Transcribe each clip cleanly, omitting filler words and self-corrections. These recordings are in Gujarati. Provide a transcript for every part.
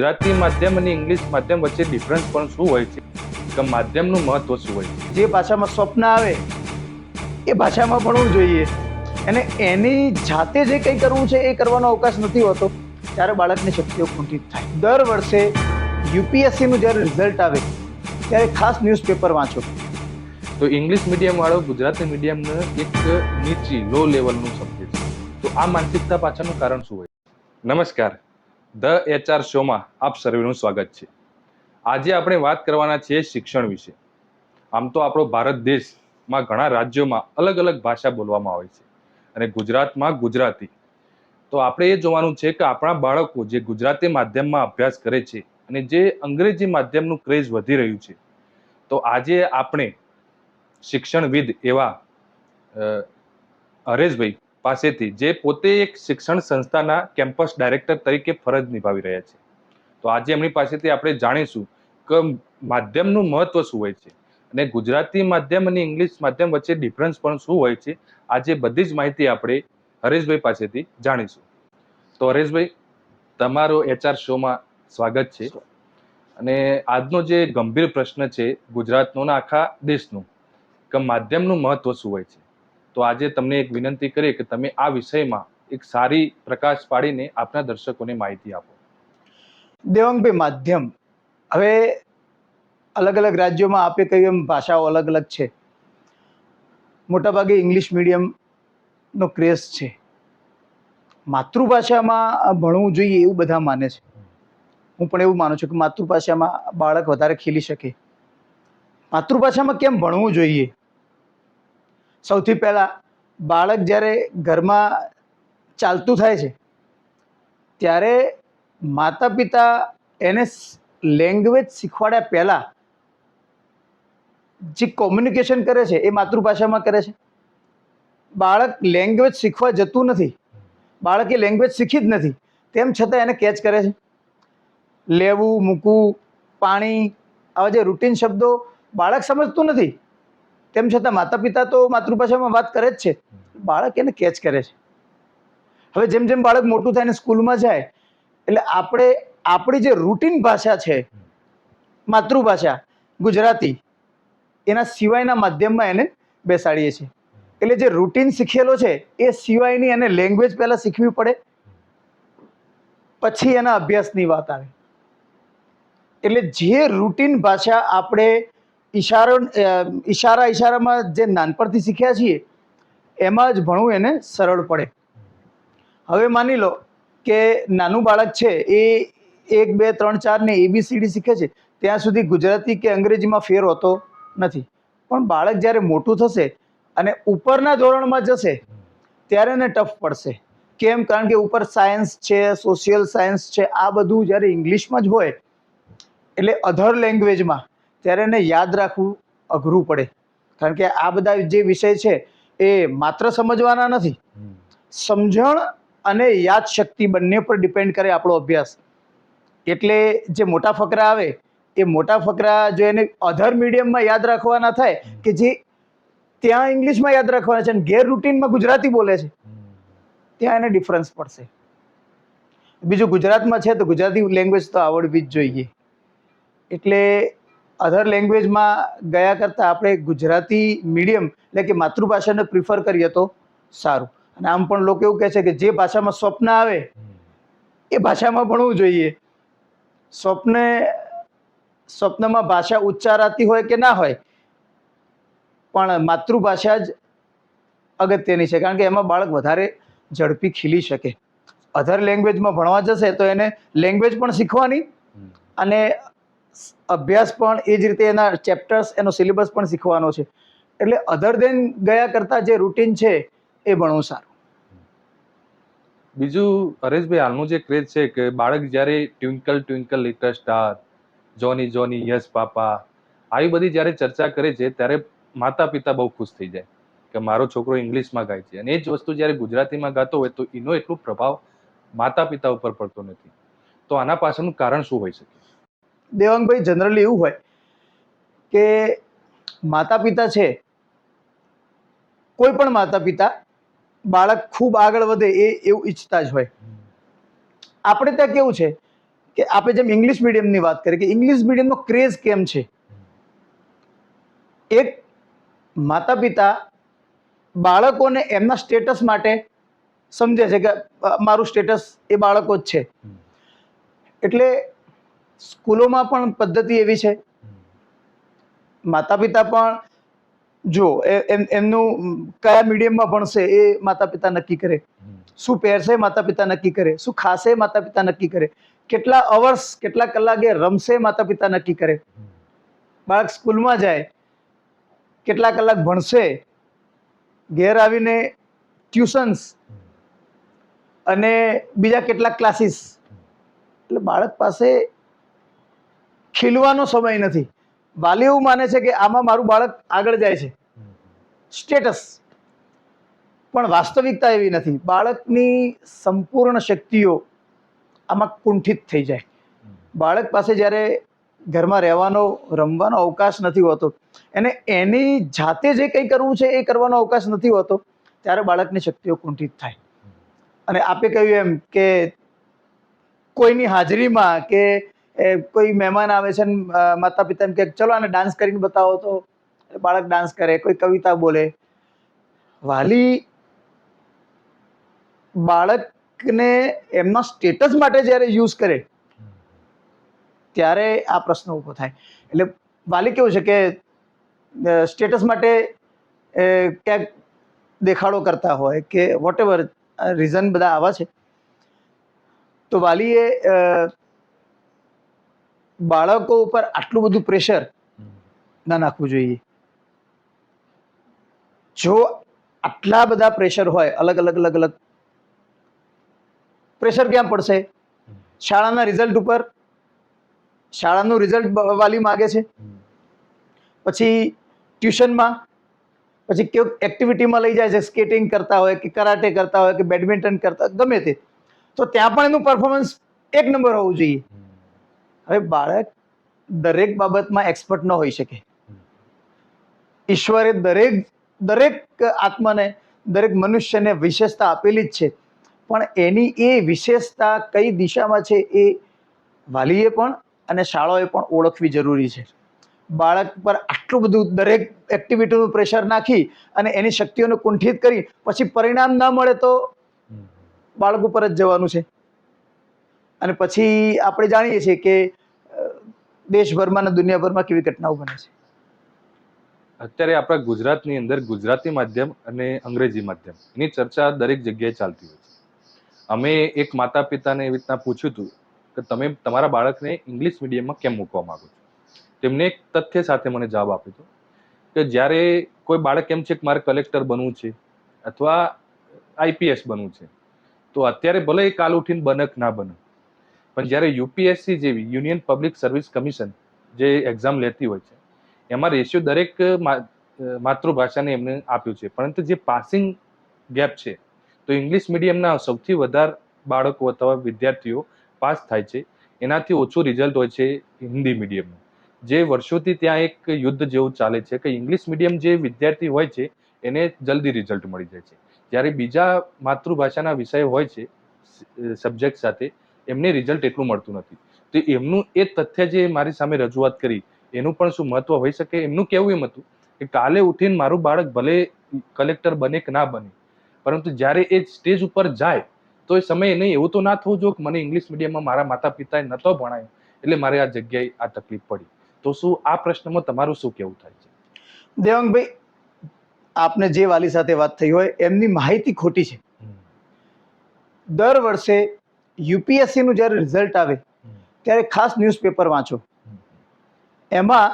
ગુજરાતી માધ્યમ અને ઇંગ્લિશ માધ્યમ વચ્ચે ડિફરન્સ પણ શું હોય છે કે માધ્યમનું મહત્વ શું હોય છે? જે ભાષામાં સ્વપ્ન આવે એ ભાષામાં ભણવું જોઈએ અને એની જાતે જે કંઈ કરવું છે એ કરવાનો અવકાશ નથી હોતો, ત્યારે બાળકની શક્તિઓ કુંઠિત થાય. દર વર્ષે યુપીએસસીનું જ્યારે રિઝલ્ટ આવે ત્યારે ખાસ ન્યૂઝપેપર વાંચો. તો ઇંગ્લિશ મીડિયમ વાળો ગુજરાતી મીડિયમને એક નીચી લો લેવલનું સમજે છે. તો આ માનસિકતા પાછળનું કારણ શું હોય? નમસ્કાર, ધ HR શોમાં આપ સર્વેનું સ્વાગત છે. આજે આપણે વાત કરવાના છીએ શિક્ષણ વિશે. આમ તો આપણો ભારત દેશમાં ઘણા રાજ્યોમાં અલગ અલગ ભાષા બોલવામાં આવે છે અને ગુજરાતમાં ગુજરાતી. તો આપણે એ જોવાનું છે કે આપણા બાળકો જે ગુજરાતી માધ્યમમાં અભ્યાસ કરે છે અને જે અંગ્રેજી માધ્યમનું ક્રેઝ વધી રહ્યું છે, તો આજે આપણે શિક્ષણવિદ એવા હરેશભાઈ પાસેથી, જે પોતે એક શિક્ષણ સંસ્થાના કેમ્પસ ડાયરેક્ટર તરીકે ફરજ નિભાવી રહ્યા છે, તો આજે એમની પાસેથી આપણે જાણીશું કે માધ્યમનું મહત્વ શું હોય છે અને ગુજરાતી માધ્યમ અને ઇંગ્લિશ માધ્યમ વચ્ચે ડિફરન્સ પણ શું હોય છે. આજે બધી જ માહિતી આપણે હરેશભાઈ પાસેથી જાણીશું. તો હરેશભાઈ, તમારો HR શોમાં સ્વાગત છે. અને આજનો જે ગંભીર પ્રશ્ન છે ગુજરાતનો ને આખા દેશનું, કે માધ્યમનું મહત્વ શું હોય છે, તો આજે તમને એક વિનંતી કરીએ કે તમે આ વિષયમાં એક સારી પ્રકાશ પાડીને આપના દર્શકોને માહિતી આપો. દેવાંગભાઈ, માધ્યમ હવે અલગ અલગ રાજ્યોમાં આપે કહ્યું એમ ભાષાઓ અલગ અલગ છે. મોટાભાગે ઇંગ્લિશ મીડિયમનો ક્રેઝ છે. માતૃભાષામાં ભણવું જોઈએ એવું બધા માને છે. હું પણ એવું માનું છું કે માતૃભાષામાં બાળક વધારે ખીલી શકે. માતૃભાષામાં કેમ ભણવું જોઈએ? સૌથી પહેલાં બાળક જ્યારે ઘરમાં ચાલતું થાય છે ત્યારે માતા પિતા એને લેંગ્વેજ શીખવાડ્યા પહેલાં જે કોમ્યુનિકેશન કરે છે એ માતૃભાષામાં કરે છે. બાળક લેંગ્વેજ શીખવા જતું નથી, બાળક એ લેંગ્વેજ શીખી જ નથી, તેમ છતાં એને કેચ કરે છે. લેવું, મૂકવું, પાણી, આવા જે રૂટીન શબ્દો બાળક સમજતું નથી, તેમ છતાં માતા પિતા તો માતૃભાષામાં વાત કરે જ છે, બાળક એને કેચ કરે છે. હવે જેમ જેમ બાળક મોટું થાય ને સ્કૂલમાં જાય એટલે આપણે આપણી જે રૂટીન ભાષા છે માતૃભાષા ગુજરાતી, એના સિવાયના માધ્યમમાં એને બેસાડીએ છીએ. એટલે જે રૂટીન શીખેલો છે એ સિવાયની એને લેંગ્વેજ પહેલાં શીખવી પડે, પછી એના અભ્યાસની વાત આવે. એટલે જે રૂટીન ભાષા આપણે ઈશારામાં જે નાનપણથી શીખ્યા છીએ એમાં જ ભણવું એને સરળ પડે. હવે માની લો કે નાનું બાળક છે એ 1, 2, 3, 4 ને ABCD શીખે છે, ત્યાં સુધી ગુજરાતી કે અંગ્રેજીમાં ફેર હોતો નથી. પણ બાળક જ્યારે મોટું થશે અને ઉપરના ધોરણમાં જશે ત્યારે એને ટફ પડશે. કેમ? કારણ કે ઉપર સાયન્સ છે, સોશિયલ સાયન્સ છે, આ બધું જ્યારે ઇંગ્લિશમાં જ હોય એટલે અધર લેંગ્વેજમાં, ત્યારે એને યાદ રાખવું અઘરું પડે. કારણ કે આ બધા જે વિષય છે એ માત્ર સમજવાના નથી, સમજણ અને યાદશક્તિ બંને પર ડિપેન્ડ કરે આપણો અભ્યાસ. એટલે જે મોટા ફકરા આવે એ મોટા ફકરા જો એને અધર મીડિયમમાં યાદ રાખવાના થાય કે જે ત્યાં ઇંગ્લિશમાં યાદ રાખવાના છે અને ગેર રૂટીનમાં ગુજરાતી બોલે છે, ત્યાં એને ડિફરન્સ પડશે. બીજું, ગુજરાતમાં છે તો ગુજરાતી લેંગ્વેજ તો આવડવી જ જોઈએ. એટલે અધર લેંગ્વેજમાં ગયા કરતાં આપણે ગુજરાતી મીડિયમ એટલે કે માતૃભાષાને પ્રિફર કરીએ તો સારું. અને આમ પણ લોકો એવું કહે છે કે જે ભાષામાં સ્વપ્ન આવે એ ભાષામાં ભણવું જોઈએ. સ્વપ્નમાં ભાષા ઉચ્ચારાતી હોય કે ના હોય, પણ માતૃભાષા જ અગત્યની છે, કારણ કે એમાં બાળક વધારે ઝડપી ખીલી શકે. અધર લેંગ્વેજમાં ભણવા જશે તો એને લેંગ્વેજ પણ શીખવાની અને અભ્યાસ પણ એ જ રીતે એના ચેપ્ટર્સ, એનો સિલેબસ પણ શીખવાનો છે. એટલે અધર દેન ગયા કરતાં જે રૂટીન છે એ ભણવું સારું. બીજું હરેશભાઈ, હાલનું જે ક્રેઝ છે કે બાળક જ્યારે ટ્વિંકલ ટ્વિંકલ લિટલ સ્ટાર, જોની જોની યસ પાપા, આવી બધી જ્યારે ચર્ચા કરે છે ત્યારે માતા પિતા બહુ ખુશ થઈ જાય કે મારો છોકરો ઇંગ્લિશમાં ગાય છે, અને એ જ વસ્તુ જ્યારે ગુજરાતીમાં ગાતો હોય તો એનો એટલો પ્રભાવ માતા પિતા ઉપર પડતો નથી. તો આના પાછળનું કારણ શું હોઈ શકે? દેવાંગભાઈ, જનરલી એવું હોય કે માતા પિતા છે, કોઈ પણ માતા પિતા બાળક ખૂબ આગળ વધે એવું ઈચ્છતા જ હોય. આપણે ત્યાં કેવું છે કે આપણે જેમ ઇંગ્લિશ મીડિયમની વાત કરીએ કે ઇંગ્લિશ મીડિયમનો ક્રેઝ કેમ છે. એક માતા પિતા બાળકોને એમના સ્ટેટસ માટે સમજે છે કે મારું સ્ટેટસ એ બાળકો જ છે, એટલે સ્કૂલોમાં પણ પદ્ધતિ એવી છે. માતા પિતા પણ જો એમનું કયા મીડિયમમાં ભણશે એ માતા પિતા નક્કી કરે, શું પહેરશે માતા પિતા નક્કી કરે, શું ખાશે માતા પિતા નક્કી કરે, કેટલા અવર્સ કેટલા કલાકે રમશે માતા પિતા નક્કી કરે. બાળક સ્કૂલમાં જાય કેટલા કલાક ભણશે, ઘેર આવીને ટ્યુશન્સ અને બીજા કેટલાક ક્લાસીસ, એટલે બાળક પાસે ખીલવાનો સમય નથી. વાલી એવું માને છે કે આમાં મારું બાળક આગળ જાય છે, સ્ટેટસ, પણ વાસ્તવિકતા એવી નથી. બાળકની સંપૂર્ણ શક્તિઓ આમાં કુંઠિત થઈ જાય. બાળક પાસે જ્યારે ઘરમાં રહેવાનો રમવાનો અવકાશ નથી હોતો, એને એની જાતે જે કંઈ કરવું છે એ કરવાનો અવકાશ નથી હોતો, ત્યારે બાળકની શક્તિઓ કુંઠિત થાય. અને આપે કહ્યું એમ કે કોઈની હાજરીમાં કે કોઈ મહેમાન આવે છે ને માતા પિતા એમ કે ચલો આને ડાન્સ કરીને બતાવો, તો બાળક ડાન્સ કરે, કોઈ કવિતા બોલે. વાલી બાળકને એમના સ્ટેટસ માટે જ્યારે યુઝ કરે ત્યારે આ પ્રશ્ન ઊભો થાય. એટલે વાલી કેવું છે કે સ્ટેટસ માટે ક્યાંક દેખાડો કરતા હોય કે વોટ એવર રીઝન બધા આવા છે, તો વાલીએ બાળકો ઉપર આટલું બધું પ્રેશર ના નાખવું જોઈએ. જો આટલા બધા પ્રેશર હોય, અલગ અલગ અલગ અલગ પ્રેશર ક્યાં પડશે? શાળાના રિઝલ્ટ ઉપર. શાળાનું રિઝલ્ટ વાલી માગે છે, પછી ટ્યુશનમાં, પછી કેવું એક્ટિવિટીમાં લઈ જાય છે, સ્કેટિંગ કરતા હોય કે કરાટે કરતા હોય કે બેડમિન્ટન કરતા ગમે તે, તો ત્યાં પણ એનું પરફોર્મન્સ એક નંબર હોવું જોઈએ. હવે બાળક દરેક બાબતમાં એક્સપર્ટ ન હોઈ શકે. ઈશ્વરે દરેક આત્માને, દરેક મનુષ્યને વિશેષતા આપેલી જ છે, પણ એની એ વિશેષતા કઈ દિશામાં છે એ વાલીએ પણ અને શાળાએ પણ ઓળખવી જરૂરી છે. બાળક પર આટલું બધું દરેક એક્ટિવિટીનું પ્રેશર નાખી અને એની શક્તિઓને કુંઠિત કરી પછી પરિણામ ના મળે તો બાળક ઉપર જ જવાનું છે. અને પછી આપણે જાણીએ છીએ કે દેશભરમાં અને દુનિયાભરમાં કેવી ઘટનાઓ બને છે. અત્યારે આપણા ગુજરાતની અંદર ગુજરાતી માધ્યમ અને અંગ્રેજી માધ્યમ એની ચર્ચા દરેક જગ્યાએ ચાલતી હોય છે. અમે એક માતા પિતાને એવી રીતના પૂછ્યું હતું કે તમે તમારા બાળકને ઇંગ્લિશ મીડિયમમાં કેમ મૂકવા માંગો છો? તેમને એક તથ્ય સાથે મને જવાબ આપ્યો હતો કે જ્યારે કોઈ બાળક એમ છે કે મારે કલેક્ટર બનવું છે અથવા આઈપીએસ બનવું છે, તો અત્યારે ભલે એ કાલ ઉઠીને બને કે ના બને, પણ જ્યારે યુપીએસસી જેવી યુનિયન પબ્લિક સર્વિસ કમિશન જે એક્ઝામ લેતી હોય છે, એમાં રેશિયો દરેક માતૃભાષાને એમને આપ્યું છે, પરંતુ જે પાસિંગ ગેપ છે, તો ઇંગ્લિશ મીડિયમના સૌથી વધારે બાળકો અથવા વિદ્યાર્થીઓ પાસ થાય છે, એનાથી ઓછું રિઝલ્ટ હોય છે હિન્દી મીડિયમનું. જે વર્ષોથી ત્યાં એક યુદ્ધ જેવું ચાલે છે કે ઇંગ્લિશ મીડિયમ જે વિદ્યાર્થી હોય છે એને જલ્દી રિઝલ્ટ મળી જાય છે, જ્યારે બીજા માતૃભાષાના વિષય હોય છે સબ્જેક્ટ સાથે એમને રિઝલ્ટ એટલું મળતું નથી. તો એમનું એ તથ્ય જે મારી સામે રજૂઆત કરી એનું પણ શું મહત્વ હોઈ શકે? એમનું કહેવું એમ હતું કે કાલે ઉઠીને મારું બાળક ભલે કલેક્ટર બને કે ના બને, પરંતુ જ્યારે એ સ્ટેજ ઉપર જાય તો એ સમયે નહીં એવું તો ના થવું જોઈએ કે મને ઇંગ્લિશ મીડિયમમાં મારા માતા પિતાએ નહોતો ભણાયો એટલે મારે આ જગ્યાએ આ તકલીફ પડી. તો શું આ પ્રશ્નમાં તમારું શું કહેવું થાય છે? દેવાંગભાઈ, આપને જે વાલી સાથે વાત થઈ હોય એમની માહિતી ખોટી છે. દર વર્ષે યુપીએસસી નું જ્યારે રિઝલ્ટ આવે ત્યારે ખાસ ન્યૂઝપેપર વાંચો. એમાં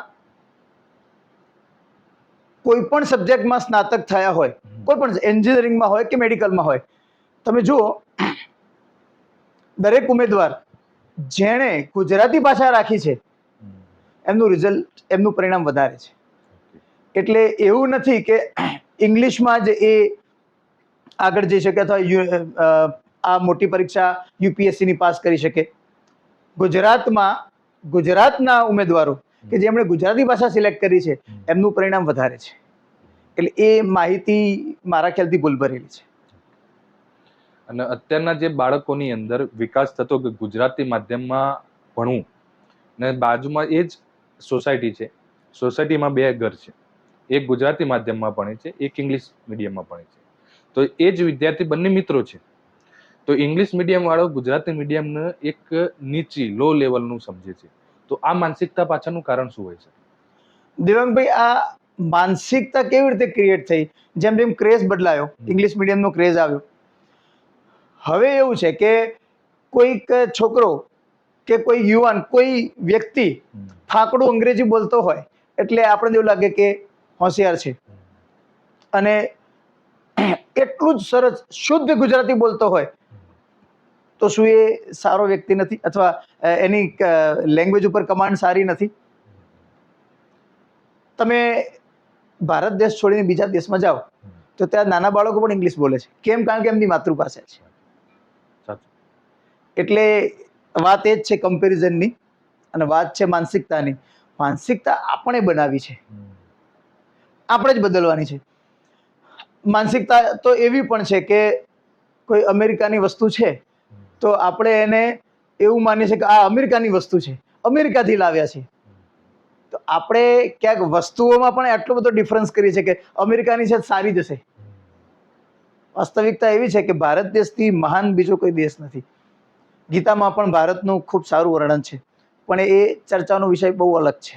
કોઈ પણ સબ્જેક્ટમાં સ્નાતક થયા હોય, કોઈ પણ એન્જિનિયરિંગમાં હોય કે મેડિકલમાં હોય, તમે જુઓ દરેક ઉમેદવાર જેણે ગુજરાતી ભાષા રાખી છે એમનું રિઝલ્ટ, એમનું પરિણામ વધારે છે. એટલે એવું નથી કે ઇંગ્લિશમાં જ એ આગળ જઈ શકે અથવા આ મોટી પરીક્ષા યુપીએસસીની પાસ કરી શકે. ગુજરાતના ઉમેદવારો કે જેમણે ગુજરાતી ભાષા સિલેક્ટ કરી છે એમનું પરિણામ વધારે છે. એટલે એ માહિતી મારા ખ્યાલથી ભૂલ ભરેલી છે. અને અત્યારના જે બાળકોની અંદર વિકાસ થતો કે ગુજરાતી માધ્યમમાં ભણવું, ને બાજુમાં એ જ સોસાયટી છે, સોસાયટીમાં 2 ઘર છે, એક ગુજરાતી માધ્યમમાં ભણે છે, એક ઇંગ્લિશ મીડિયમમાં ભણે છે. તો એ જ વિદ્યાર્થી બંને મિત્રો છે. તો ઇંગ્લિશ મીડિયમ વાળો ગુજરાતી મીડિયમને એક નીચી લો લેવલનું સમજે છે. તો આ માનસિકતા પાછળનું કારણ શું હોય છે? દેવાંગભાઈ, આ માનસિકતા કેવી રીતે ક્રિએટ થઈ? જેમ જેમ ક્રેઝ બદલાયો, ઇંગ્લિશ મીડિયમનો ક્રેઝ આવ્યો, હવે એવું છે કે કોઈક છોકરો કે કોઈ યુવાન, કોઈ વ્યક્તિ ફાકડું અંગ્રેજી બોલતો હોય એટલે આપણે એવું લાગે કે હોશિયાર છે, અને એટલું જ સરસ શુદ્ધ ગુજરાતી બોલતો હોય તો શું એ સારો વ્યક્તિ નથી, અથવા એની લેંગ્વેજ ઉપર કમાન્ડ સારી નથી? તમે ભારત દેશ છોડીને બીજા દેશમાં જાઓ તો ત્યાં નાના બાળકો પણ ઇંગ્લિશ બોલે છે. કેમ? કારણ કે એમની માતૃભાષા છે. સાચું. એટલે વાત એ જ છે કમ્પેરિઝનની, અને વાત છે માનસિકતાની. માનસિકતા આપણે બનાવી છે, આપણે જ બદલવાની છે. માનસિકતા તો એવી પણ છે કે કોઈ અમેરિકાની વસ્તુ છે તો આપણે એને એવું માનીએ છીએ કે આ અમેરિકાની વસ્તુ છે, અમેરિકાથી લાવ્યા છે. તો આપણે ક્યાંક વસ્તુઓમાં પણ આટલો બધો ડિફરન્સ કરીએ છીએ કે અમેરિકાની છે સારી જ હશે. વાસ્તવિકતા એવી છે કે ભારત દેશથી મહાન બીજો કોઈ દેશ નથી. ગીતામાં પણ ભારતનું ખૂબ સારું વર્ણન છે, પણ એ ચર્ચાનો વિષય બહુ અલગ છે.